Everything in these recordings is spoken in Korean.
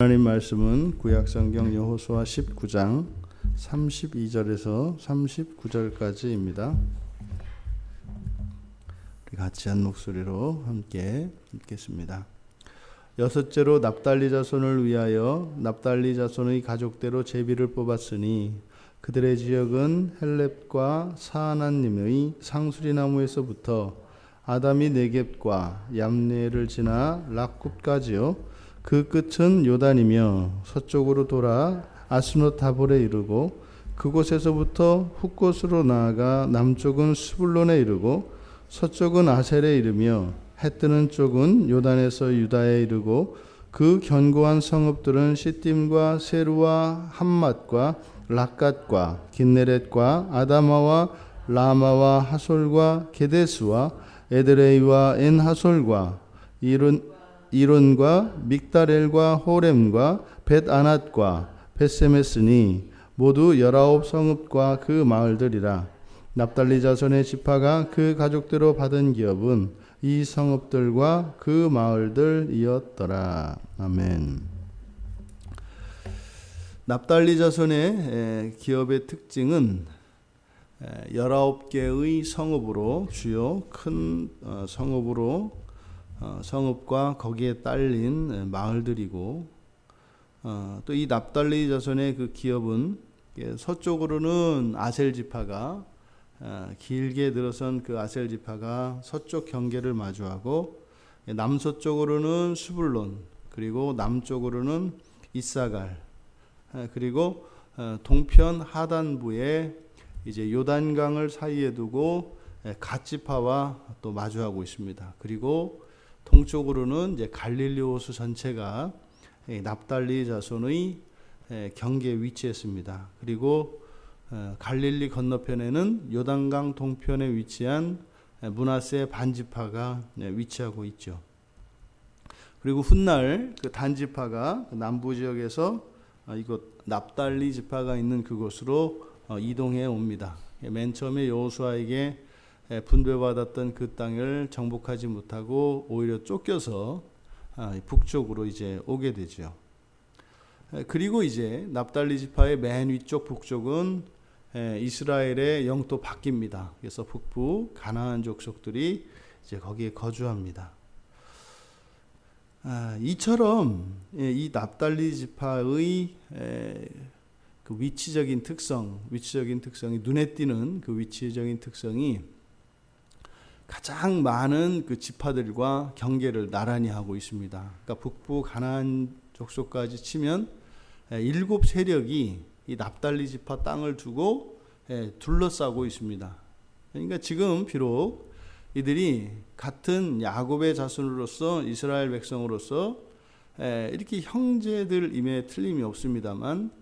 하나님 말씀은 구약성경 여호수아 19장 32절에서 39절까지입니다. 같이 한 목소리로 함께 읽겠습니다. 여섯째로 납달리 자손을 위하여 납달리 자손의 가족대로 제비를 뽑았으니 그들의 지역은 헬렙과 사하나님의 상수리나무에서부터 아담이 네겝과 얌네를 지나 락굽까지요. 그 끝은 요단이며 서쪽으로 돌아 아스노타볼에 이르고 그곳에서부터 훗곳으로 나아가 남쪽은 스불론에 이르고 서쪽은 아셀에 이르며 해 뜨는 쪽은 요단에서 유다에 이르고 그 견고한 성읍들은 시딤과 세루와 함맛과 락갓과 긴네렛과 아다마와 라마와 하솔과 게데스와 에드레이와 엔하솔과 이론과 믹다렐과 호렘과 벳아낫과 벳세메스니 모두 19성읍과 그 마을들이라. 납달리 자손의 지파가 그 가족대로 받은 기업은 이 성읍들과 그 마을들이었더라. 아멘. 납달리 자손의 기업의 특징은 19개의 성읍으로 주요 큰 성읍으로 성읍과 거기에 딸린 마을들이고 또 이 납달리 자손의 그 기업은 서쪽으로는 아셀 지파가 길게 들어선 그 아셀 지파가 서쪽 경계를 마주하고 남서쪽으로는 스불론 그리고 남쪽으로는 이사갈 그리고 동편 하단부에 이제 요단강을 사이에 두고 갓 지파와 또 마주하고 있습니다. 그리고 동쪽으로는 이제 갈릴리 호수 전체가 납달리 자손의 경계에 위치했습니다. 그리고 갈릴리 건너편에는 요단강 동편에 위치한 므낫세 반지파가 위치하고 있죠. 그리고 훗날 그 단지파가 남부 지역에서 이곳 납달리 지파가 있는 그곳으로 이동해 옵니다. 맨 처음에 여호수아에게 분배받았던 그 땅을 정복하지 못하고 오히려 쫓겨서 북쪽으로 이제 오게 되죠. 그리고 이제 납달리 지파의 맨 위쪽 북쪽은 이스라엘의 영토 바뀝니다. 그래서 북부 가나안 족속들이 이제 거기에 거주합니다. 이처럼 이 납달리 지파의 그 위치적인 특성이 눈에 띄는 그 위치적인 특성이 가장 많은 그 지파들과 경계를 나란히 하고 있습니다. 그러니까 북부 가나안 족속까지 치면 7 세력이 이 납달리 지파 땅을 두고 둘러싸고 있습니다. 그러니까 지금 비록 이들이 같은 야곱의 자손으로서 이스라엘 백성으로서 이렇게 형제들임에 틀림이 없습니다만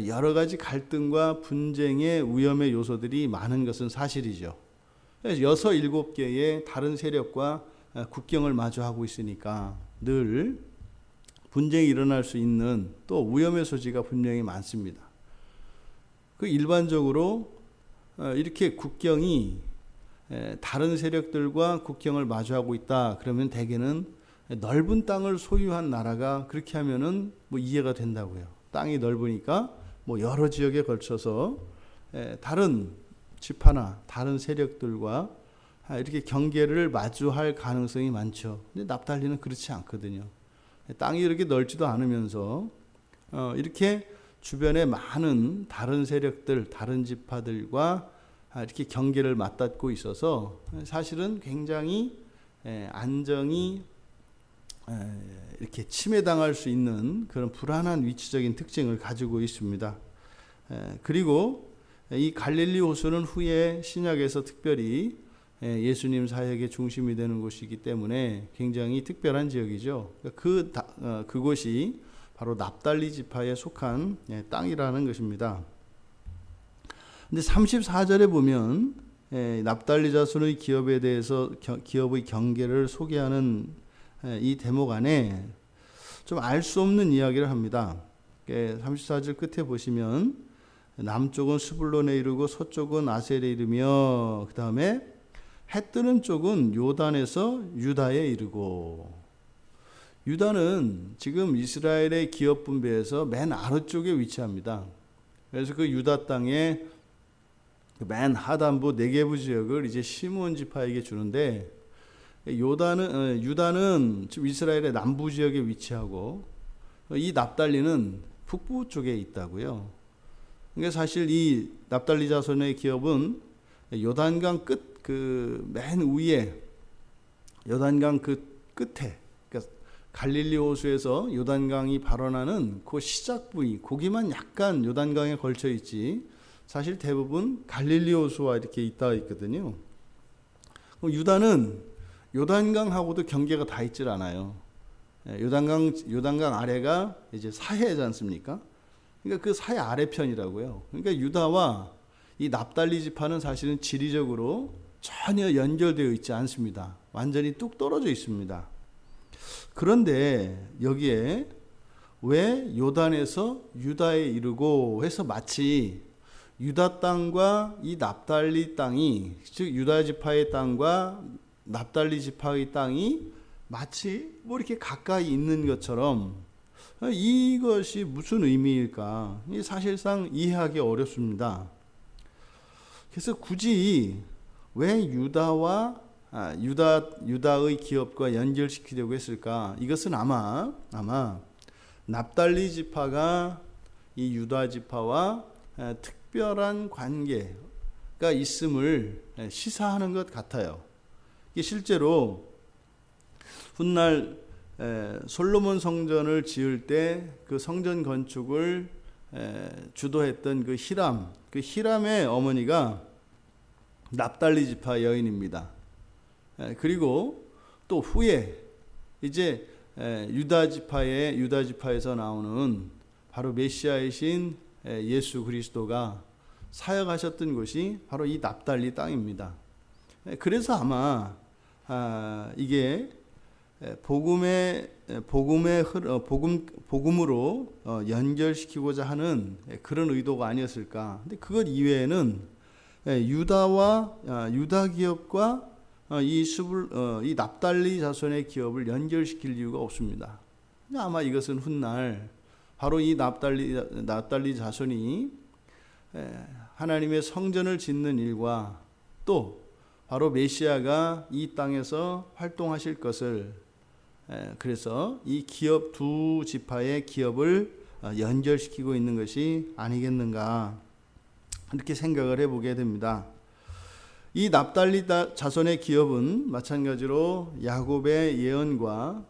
여러 가지 갈등과 분쟁의 위험의 요소들이 많은 것은 사실이죠. 6, 7개의 다른 세력과 국경을 마주하고 있으니까 늘 분쟁이 일어날 수 있는 또 위험의 소지가 분명히 많습니다. 그 일반적으로 이렇게 국경이 다른 세력들과 국경을 마주하고 있다 그러면 대개는 넓은 땅을 소유한 나라가 그렇게 하면은 뭐 이해가 된다고요. 땅이 넓으니까 뭐 여러 지역에 걸쳐서 다른 지파나 다른 세력들과 이렇게 경계를 마주할 가능성이 많죠. 근데 납달리는 그렇지 않거든요. 땅이 이렇게 넓지도 않으면서 이렇게 주변에 많은 다른 세력들, 다른 지파들과 이렇게 경계를 맞닿고 있어서 사실은 굉장히 안정이 이렇게 침해당할 수 있는 그런 불안한 위치적인 특징을 가지고 있습니다. 그리고 이 갈릴리 호수는 후에 신약에서 특별히 예수님 사역의 중심이 되는 곳이기 때문에 굉장히 특별한 지역이죠. 그곳이 바로 납달리 지파에 속한 땅이라는 것입니다. 근데 34절에 보면 납달리 자손의 기업에 대해서 기업의 경계를 소개하는 이 대목 안에 좀 알 수 없는 이야기를 합니다. 34절 끝에 보시면 남쪽은 스불론에 이르고 서쪽은 아셀에 이르며 그 다음에 해 뜨는 쪽은 요단에서 유다에 이르고 유다는 지금 이스라엘의 기업 분배에서 맨 아래쪽에 위치합니다. 그래서 그 유다 땅의 맨 하단부 네게부 지역을 이제 시므온 지파에게 주는데, 유다는 지금 이스라엘의 남부 지역에 위치하고 이 납달리는 북부 쪽에 있다고요. 그러니까 사실 이 납달리 자손의 기업은 요단강 끝 그 맨 위에, 요단강 그 끝에, 그러니까 갈릴리 호수에서 요단강이 발원하는 그 시작 부위, 거기만 약간 요단강에 걸쳐 있지 사실 대부분 갈릴리 호수와 이렇게 있다 있거든요. 유다는 요단강하고도 경계가 다 있질 않아요. 요단강 아래가 이제 사해지 않습니까? 그러니까 그 사해 아래편이라고요. 그러니까 유다와 이 납달리 지파는 사실은 지리적으로 전혀 연결되어 있지 않습니다. 완전히 뚝 떨어져 있습니다. 그런데 여기에 왜 요단에서 유다에 이르고 해서 마치 유다 땅과 이 납달리 땅이, 즉 유다 지파의 땅과 납달리 지파의 땅이 마치 뭐 이렇게 가까이 있는 것처럼, 이것이 무슨 의미일까? 사실상 이해하기 어렵습니다. 그래서 굳이 왜 유다의 기업과 연결시키려고 했을까? 이것은 아마 납달리 지파가 이 유다 지파와 특별한 관계가 있음을 시사하는 것 같아요. 실제로 훗날 솔로몬 성전을 지을 때 그 성전 건축을 주도했던 그 히람의 어머니가 납달리 지파 여인입니다. 그리고 또 후에 이제 유다 지파에서 나오는 바로 메시아이신 예수 그리스도가 사역하셨던 곳이 바로 이 납달리 땅입니다. 그래서 아마 이게 복음으로 연결시키고자 하는 그런 의도가 아니었을까. 근데 그것 이외에는 유다 기업과 이 납달리 자손의 기업을 연결시킬 이유가 없습니다. 아마 이것은 훗날 바로 이 납달리 자손이 하나님의 성전을 짓는 일과 또 바로 메시아가 이 땅에서 활동하실 것을, 그래서 이 기업 두 지파의 기업을 연결시키고 있는 것이 아니겠는가, 이렇게 생각을 해보게 됩니다. 이 납달리 자손의 기업은 마찬가지로 야곱의 예언과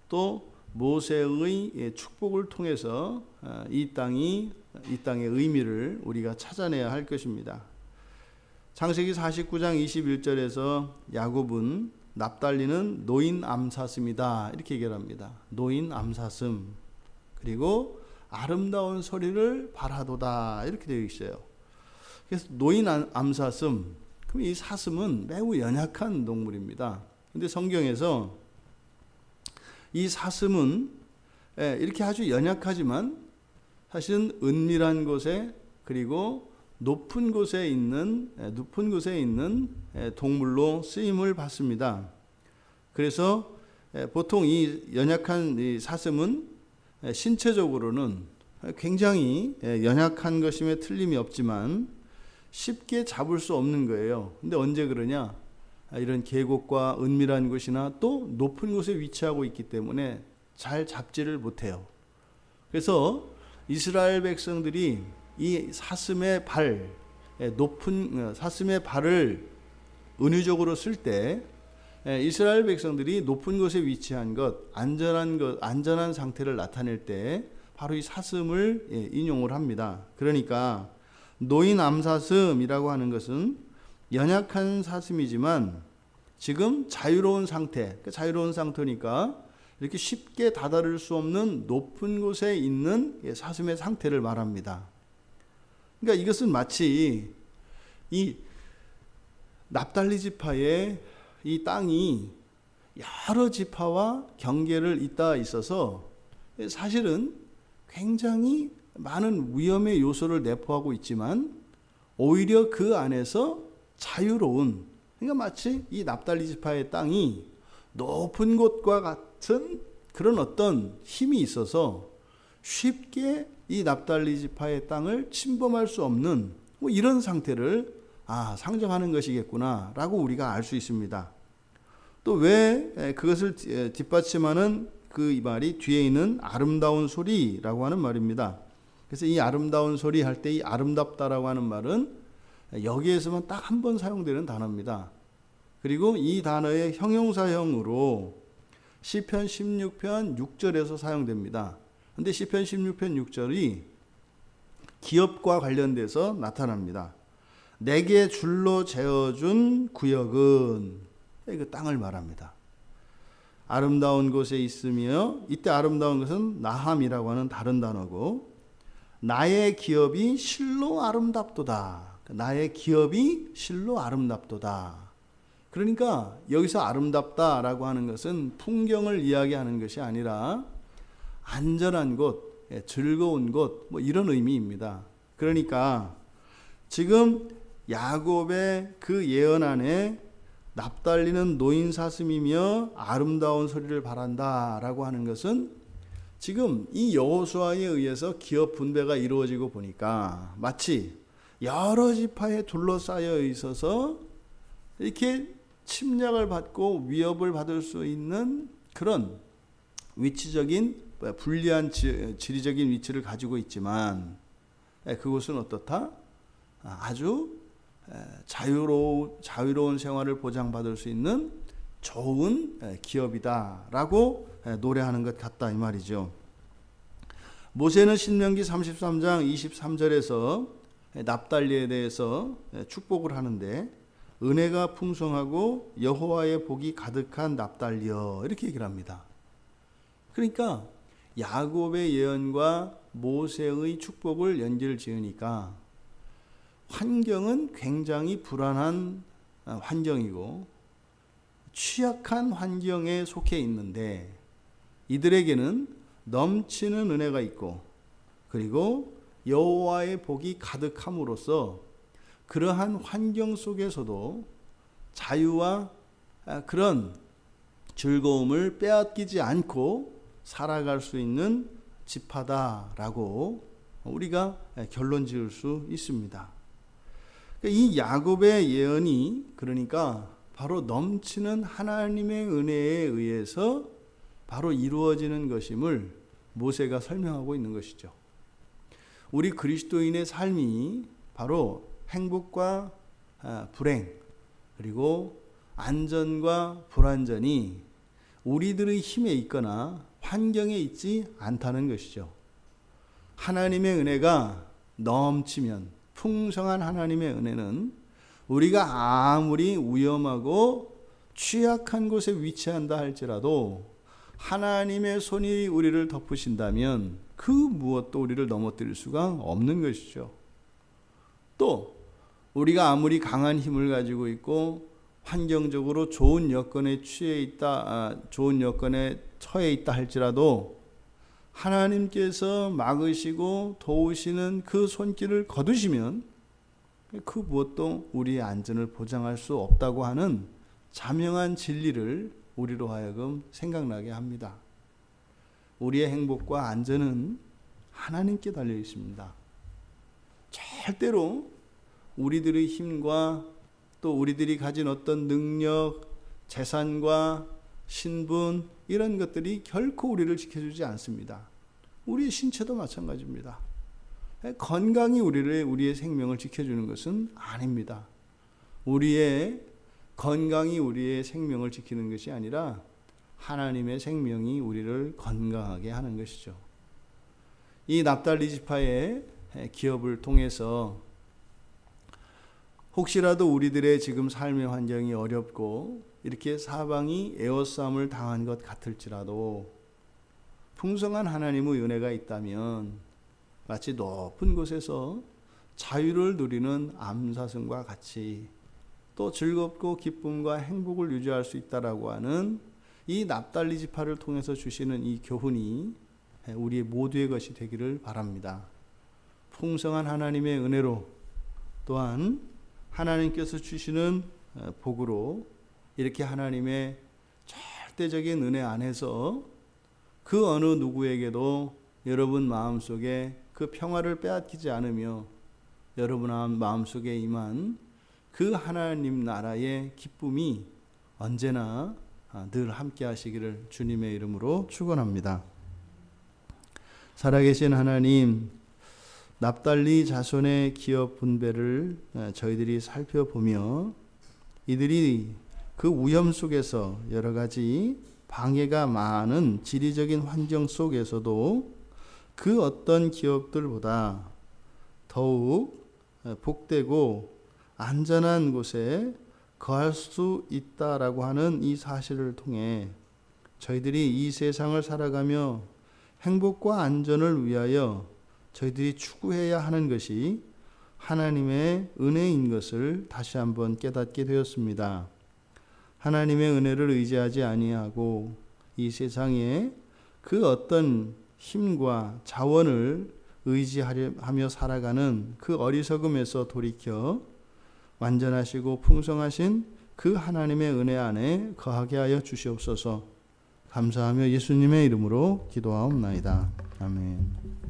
또 모세의 축복을 통해서 이 땅의 의미를 우리가 찾아내야 할 것입니다. 창세기 49장 21절에서 야곱은 납달리는 노인 암사슴이다 이렇게 얘기합니다. 노인 암사슴, 그리고 아름다운 소리를 바라도다 이렇게 되어 있어요. 그래서 노인 암사슴, 그럼 이 사슴은 매우 연약한 동물입니다. 근데 성경에서 이 사슴은 이렇게 아주 연약하지만 사실은 은밀한 곳에, 그리고 높은 곳에 있는 동물로 쓰임을 받습니다. 그래서 보통 이 연약한 이 사슴은 신체적으로는 굉장히 연약한 것임에 틀림이 없지만 쉽게 잡을 수 없는 거예요. 근데 언제 그러냐? 이런 계곡과 은밀한 곳이나 또 높은 곳에 위치하고 있기 때문에 잘 잡지를 못해요. 그래서 이스라엘 백성들이 이 사슴의 발을 은유적으로 쓸 때 이스라엘 백성들이 높은 곳에 위치한 것, 안전한 상태를 나타낼 때 바로 이 사슴을 인용을 합니다. 그러니까 노인 암사슴이라고 하는 것은 연약한 사슴이지만 지금 자유로운 상태니까 이렇게 쉽게 다다를 수 없는 높은 곳에 있는 사슴의 상태를 말합니다. 그러니까 이것은 마치 이 납달리 지파의 이 땅이 여러 지파와 경계를 잇닿아 있어서 사실은 굉장히 많은 위험의 요소를 내포하고 있지만 오히려 그 안에서 자유로운, 그러니까 마치 이 납달리 지파의 땅이 높은 곳과 같은 그런 어떤 힘이 있어서 쉽게 이 납달리 지파의 땅을 침범할 수 없는 이런 상태를 상정하는 것이겠구나라고 우리가 알 수 있습니다. 또 왜 그것을 뒷받침하는 이 말이 뒤에 있는 아름다운 소리라고 하는 말입니다. 그래서 이 아름다운 소리 할 때 이 아름답다라고 하는 말은 여기에서만 딱 한 번 사용되는 단어입니다. 그리고 이 단어의 형용사형으로 시편 16편 6절에서 사용됩니다. 근데 시편 16편 6절이 기업과 관련돼서 나타납니다. 내게 줄로 재어준 구역은 그 땅을 말합니다. 아름다운 곳에 있으며, 이때 아름다운 것은 나함이라고 하는 다른 단어고, 나의 기업이 실로 아름답도다. 나의 기업이 실로 아름답도다. 그러니까 여기서 아름답다라고 하는 것은 풍경을 이야기하는 것이 아니라 안전한 곳, 즐거운 곳, 이런 의미입니다. 그러니까 지금 야곱의 그 예언 안에 납달리는 노인 사슴이며 아름다운 소리를 바란다라고 하는 것은 지금 이 여호수아에 의해서 기업 분배가 이루어지고 보니까 마치 여러 지파에 둘러싸여 있어서 이렇게 침략을 받고 위협을 받을 수 있는 그런 위치적인 불리한 지리적인 위치를 가지고 있지만 그곳은 어떻다? 아주 자유로운 생활을 보장받을 수 있는 좋은 기업이다라고 노래하는 것 같다 이 말이죠. 모세는 신명기 33장 23절에서 납달리에 대해서 축복을 하는데 은혜가 풍성하고 여호와의 복이 가득한 납달리여 이렇게 얘기를 합니다. 그러니까 야곱의 예언과 모세의 축복을 연결 지으니까 환경은 굉장히 불안한 환경이고 취약한 환경에 속해 있는데 이들에게는 넘치는 은혜가 있고 그리고 여호와의 복이 가득함으로써 그러한 환경 속에서도 자유와 그런 즐거움을 빼앗기지 않고 살아갈 수 있는 지파다라고 우리가 결론 지을 수 있습니다. 이 야곱의 예언이 그러니까 바로 넘치는 하나님의 은혜에 의해서 바로 이루어지는 것임을 모세가 설명하고 있는 것이죠. 우리 그리스도인의 삶이 바로 행복과 불행 그리고 안전과 불안전이 우리들의 힘에 있거나 환경에 있지 않다는 것이죠. 하나님의 은혜가 넘치면 풍성한 하나님의 은혜는 우리가 아무리 위험하고 취약한 곳에 위치한다 할지라도 하나님의 손이 우리를 덮으신다면 그 무엇도 우리를 넘어뜨릴 수가 없는 것이죠. 또 우리가 아무리 강한 힘을 가지고 있고 환경적으로 좋은 여건에 좋은 여건에 처해 있다 할지라도 하나님께서 막으시고 도우시는 그 손길을 거두시면 그 무엇도 우리의 안전을 보장할 수 없다고 하는 자명한 진리를 우리로 하여금 생각나게 합니다. 우리의 행복과 안전은 하나님께 달려 있습니다. 절대로 우리들의 힘과 또 우리들이 가진 어떤 능력, 재산과 신분 이런 것들이 결코 우리를 지켜주지 않습니다. 우리의 신체도 마찬가지입니다. 건강이 우리의 생명을 지켜주는 것은 아닙니다. 우리의 건강이 우리의 생명을 지키는 것이 아니라 하나님의 생명이 우리를 건강하게 하는 것이죠. 이 납달리 지파의 기업을 통해서 혹시라도 우리들의 지금 삶의 환경이 어렵고 이렇게 사방이 에워싸움을 당한 것 같을지라도 풍성한 하나님의 은혜가 있다면 마치 높은 곳에서 자유를 누리는 암사슴과 같이 또 즐겁고 기쁨과 행복을 유지할 수 있다라고 하는 이 납달리 지파를 통해서 주시는 이 교훈이 우리 모두의 것이 되기를 바랍니다. 풍성한 하나님의 은혜로 또한 하나님께서 주시는 복으로 이렇게 하나님의 절대적인 은혜 안에서 그 어느 누구에게도 여러분 마음속에 그 평화를 빼앗기지 않으며 여러분 마음속에 임한 그 하나님 나라의 기쁨이 언제나 늘 함께 하시기를 주님의 이름으로 축원합니다. 살아계신 하나님, 납달리 자손의 기업 분배를 저희들이 살펴보며 이들이 그 위험 속에서 여러 가지 방해가 많은 지리적인 환경 속에서도 그 어떤 기업들보다 더욱 복되고 안전한 곳에 거할 수 있다라고 하는 이 사실을 통해 저희들이 이 세상을 살아가며 행복과 안전을 위하여 저희들이 추구해야 하는 것이 하나님의 은혜인 것을 다시 한번 깨닫게 되었습니다. 하나님의 은혜를 의지하지 아니하고 이 세상에 그 어떤 힘과 자원을 의지하며 살아가는 그 어리석음에서 돌이켜 완전하시고 풍성하신 그 하나님의 은혜 안에 거하게 하여 주시옵소서. 감사하며 예수님의 이름으로 기도하옵나이다. 아멘.